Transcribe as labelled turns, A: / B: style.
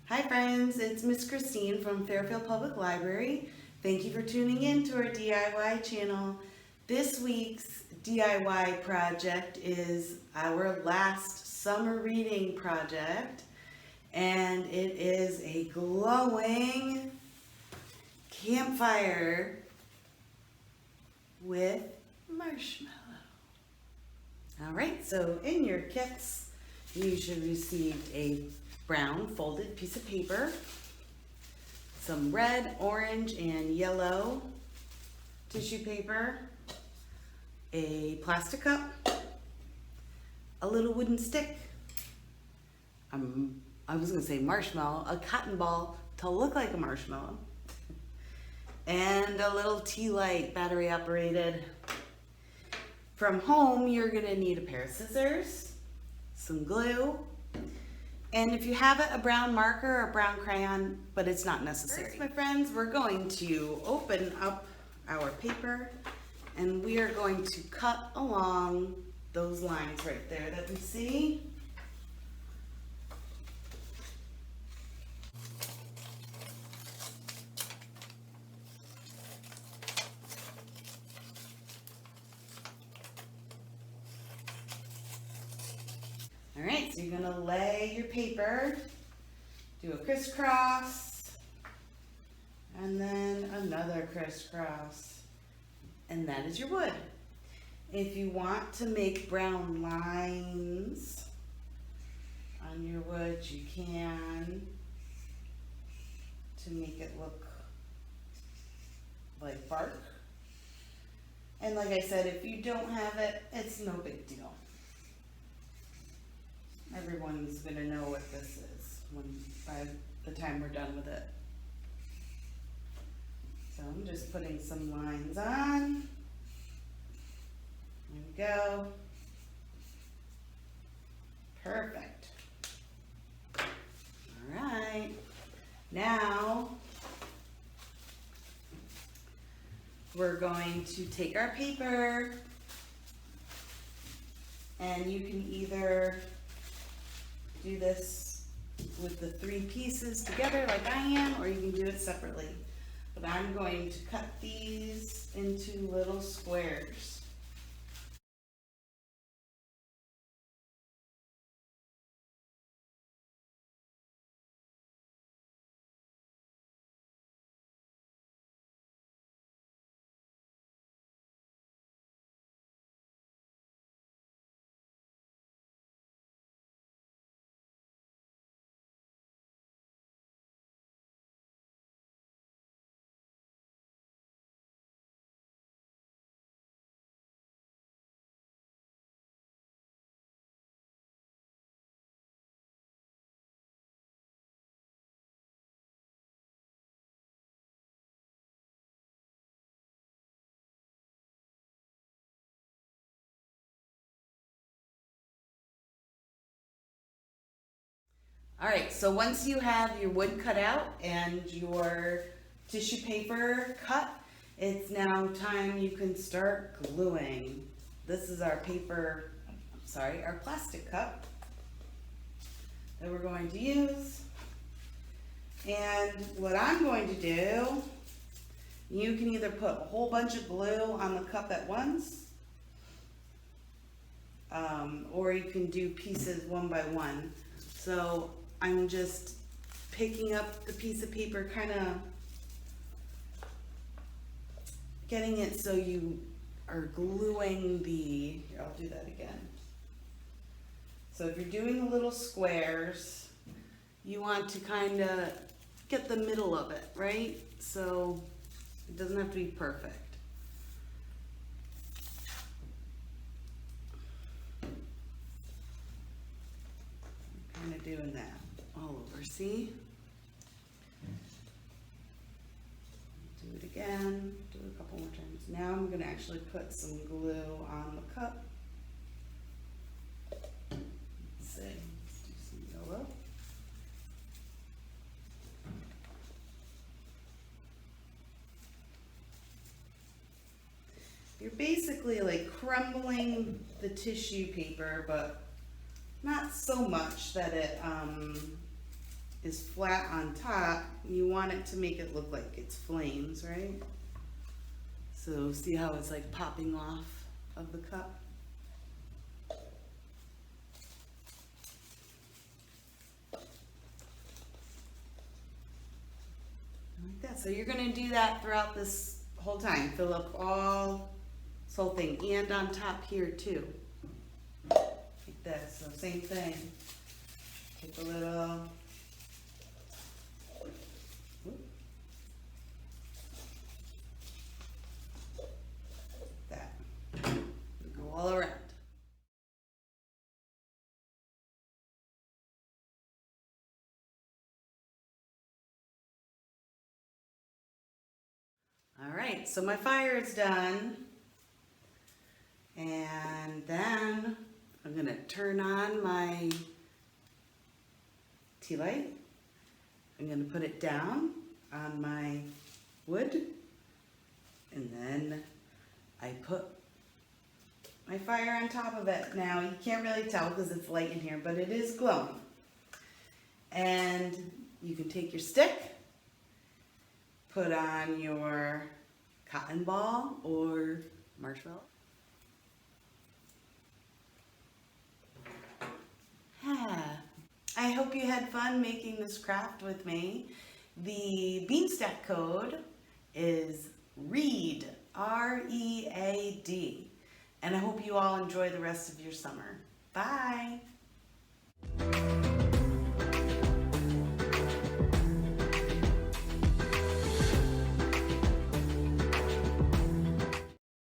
A: Hi friends, it's Miss Christine from Fairfield Public Library. Thank you for tuning in to our DIY channel. This week's DIY project is our last summer reading project, and it is a glowing campfire with marshmallow. Alright, so in your kits you should receive a brown folded piece of paper, some red, orange, and yellow tissue paper, a plastic cup, a little wooden stick, I was going to say marshmallow, a cotton ball to look like a marshmallow, and a little tea light, battery operated. From home, you're going to need a pair of scissors, some glue, and if you have it, a brown marker or a brown crayon, but it's not necessary. First, my friends, we're going to open up our paper and we are going to cut along those lines right there that we see. All right, so you're gonna lay your paper, do a crisscross, and then another crisscross, and that is your wood. If you want to make brown lines on your wood, you can, to make it look like bark. And like I said, if you don't have it, it's no big deal. Everyone's gonna know what this is by the time we're done with it. So I'm just putting some lines on. There we go. Perfect. All right. Now we're going to take our paper, and you can either do this with the three pieces together like I am, or you can do it separately. But I'm going to cut these into little squares. All right, so once you have your wood cut out and your tissue paper cut, it's now time you can start gluing. This is our our plastic cup that we're going to use. And what I'm going to do, you can either put a whole bunch of glue on the cup at once, or you can do pieces one by one. So I'm just picking up the piece of paper, kind of getting it so you are gluing here, I'll do that again. So if you're doing the little squares, you want to kind of get the middle of it, right? So it doesn't have to be perfect. Kind of doing that all over, see? Do it again, do it a couple more times. Now I'm going to actually put some glue on the cup. Let's see, let's do some yellow. You're basically like crumbling the tissue paper, but not so much that it is flat on top, you want it to make it look like it's flames, right? So see how it's like popping off of the cup? Like that. So you're gonna do that throughout this whole time. Fill up all this whole thing, and on top here too. Like this. So same thing. Take a little. That. Go all around. All right, so my fire is done. And then I'm gonna turn on my tea light. I'm gonna put it down on my wood. And then I put my fire on top of it. Now you can't really tell because it's light in here, but it is glowing. And you can take your stick, put on your cotton ball or marshmallow. I hope you had fun making this craft with me. The Beanstack code is READ, R-E-A-D. And I hope you all enjoy the rest of your summer. Bye.